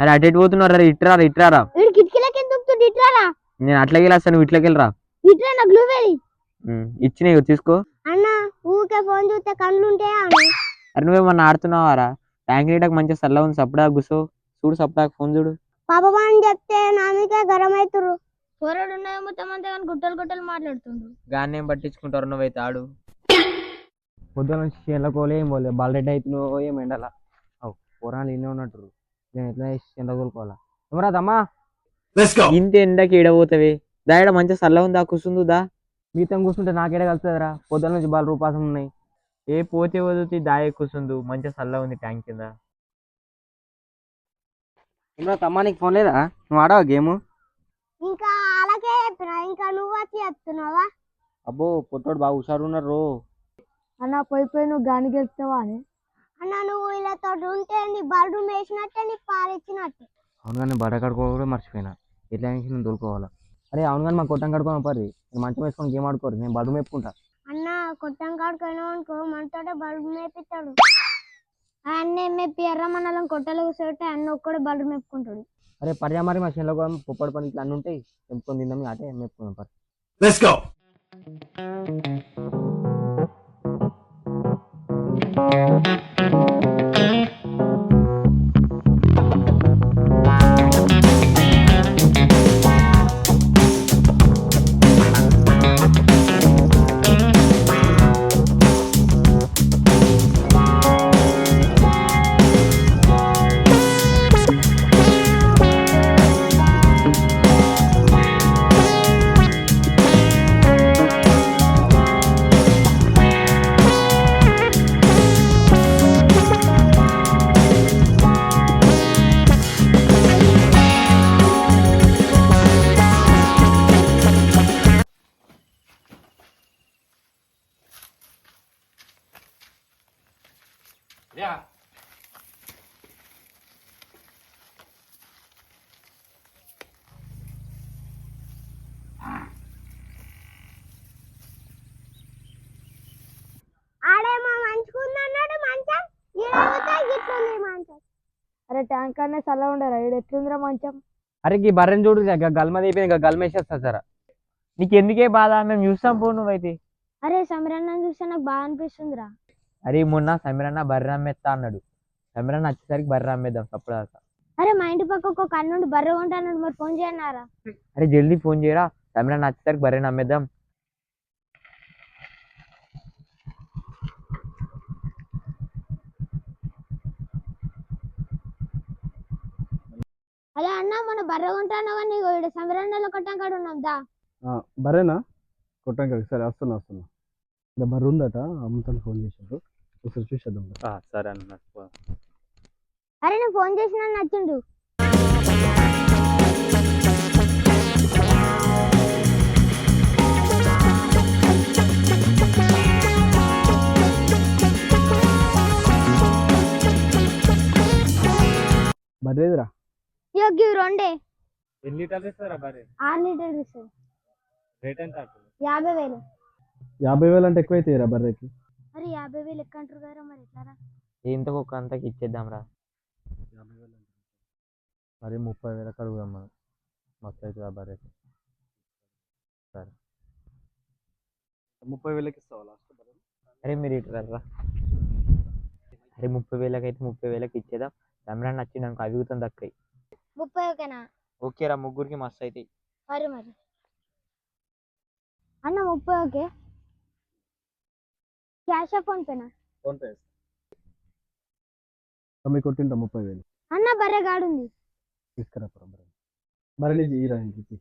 అరే అటు ఎటు పోతున్నారు రా ఇట్రారా ఇట్రారా వీడు కిటికీలకి ఎందుకు ఇట్రారా నేను అట్లకి వెళ్ళాను నువ్వు ఇట్లకి వెళ్ళరా ఇట్రా నా గ్లూ వేయి ఇచ్చినాయి తీసుకో అన్న ఊకే ఫోన్ చూస్తే కళ్ళు ఉంటాయా అన్న అరే నువ్వేమన్నా ఆడుతున్నావారా ట్యాంక్ నీటకు మంచిగా చల్ల ఉంది సప్పుడా గుసో చూడు సప్పుడా ఫోన్ చూడు పాపా అని చెప్తే నా మీకే గరం అవుతురు పోరాడు ఉన్నాయో మొత్తం అంతా కానీ గుట్టలు గుట్టలు మాట్లాడుతుండ్రు గాన్ని ఏం పట్టించుకుంటారు నువ్వైతే ఆడు పొద్దున నుంచి చేనులకోలే ఏం పోలే బాలరెడ్డి అవుతున్నావు ఏం ఎండలా పోరాలు ఇన్నే ఉన్నట్టు నేను ఎట్లా చేనులో తోలుకోవాలా ఏమరా తమ్మా ఇంత ఎండకి ఏడబోతావి దాయడ మంచిగా చల్ల ఉందా కూర్చుందా మీతం కూర్చుంటే నాకేడ కలుతుందిరా పొద్దున నుంచి బాగా రూపాసం ఉన్నాయి ఏ పోతే వదులుతి దాయ కూర్చుందు మంచిగా చల్ల ఉంది ట్యాంక్ కింద ఏమరా తమ్మా నీకు ఫోన్ లేదా నువ్వు ఆడవా గేమ్ ఇంకా అలాగే చెప్పినా ఇంకా నువ్వు వచ్చి చెప్తున్నావా అబ్బో పొట్టోడు బాగా హుషారు ఉన్నారు అన్న పోయిపోయి నువ్వు గాని గెలుస్తావా అని అన్న నువ్వు వీళ్ళతో ఉంటే నీ బల్లు వేసినట్టే నీ పాలు ఇచ్చినట్టే అవును కానీ బట్ట కడుకోవాలి కూడా మర్చిపోయినా ఎట్లా నేను దొరుకోవాలా అరే అవును కానీ మా కొట్టం కడుకోను పరి నేను మంచం వేసుకొని గేమ్ ఆడుకోరు నేను బల్లు మేపుకుంటా అన్న కొట్టం కాడుకోయినా అనుకో మనతోటే బల్లు మేపిస్తాడు అన్నీ మేపి ఎర్రమన్నలం కొట్టలు కూర్చోబెట్టి అన్న ఒక్కడే బల్లు మేపుకుంటాడు అరే పర్యా మరి మా చేనులో కూడా పొప్పడి పని ఇట్లా అన్నీ ఉంటాయి తెంపుకొని తిందాం అటే మేపుకుందాం పరి ఆడేమో మంచుకుందన్నాడు మంచం ఇట్లుంది మంచం అరే ట్యాంక్ అనే చల్ల ఉండరా ఇది ఎట్లుందిరా మంచం అరే ఈ బర్రెని చూడు గల్మది అయిపోయింది గల్మ వేసేస్తా సారా నీకు ఎందుకే బాధ మేము చూస్తాం పో నువ్వైతే అరే సమీరన్న చూస్తే నాకు బాగా అనిపిస్తుందిరా అరే మొన్న సమీరన్న బర్రె అమ్మేస్తా అన్నాడు సమీరన్న వచ్చేసరికి బర్రె అమ్మేద్దాం తప్పదాకా అరే మా ఇంటి పక్క ఒక కన్నుండి బర్రె కొంటాను మరి ఫోన్ చేయన్నారా అరే జల్దీ ఫోన్ చేయరా సమీరన్న వచ్చేసరికి బర్రెని అమ్మేద్దాం అదే అన్న మన బర్రె కొంటాను కానీ ఇక్కడ సమీరన్నలో కొట్టం కాడ ఉన్నాం దా బర్రెనా కొట్టాక సరే వస్తున్నా ఇంకా బర్రె ఉందట అమ్ముతాను ఫోన్ చేశారు ఒకసారి చూసేద్దాం సరే అన్న అరే నేను ఫోన్ చేసిన నచ్చిండు బర్రె ఎదురా ఇవి రెండే ఎన్ని లీటర్లు ఇస్తారా బర్రె 6 లీటర్లు ఇస్తుంది రేట్ ఎంత 50,000 50,000 అంటే ఎక్కువ అవుతాయి రా బర్రెకి మరి 50,000 ఎక్క అంటారు కదా మరి ఎట్లారా ఇంతకు ఒక అంతకి ఇచ్చేద్దాం రా 50,000 మరి 30,000 అడుగుదాం మనం మస్తు అవుతుంది ఆ బర్రెకి సరే 30,000కి ఇస్తావా లాస్ట్ బర్రె అరే మీరు ఇటు రా అరే 30,000కి అయితే 30,000కి ఇచ్చేద్దాం సమీరన్న నచ్చినాక అడుగుతాం దక్కాయి 30 ఓకేనా ఓకేరా ముగ్గురికి మస్తు అవుతాయి మరి అన్న 30 ఓకే క్యాష్ ఫోన్ పేనా ఫోన్ పే తమ్మి కొట్టింటా 30,000 అన్న బర్రె గాడుంది తీసుకురా బర్రె బర్రెని ఈరా ఇంటికి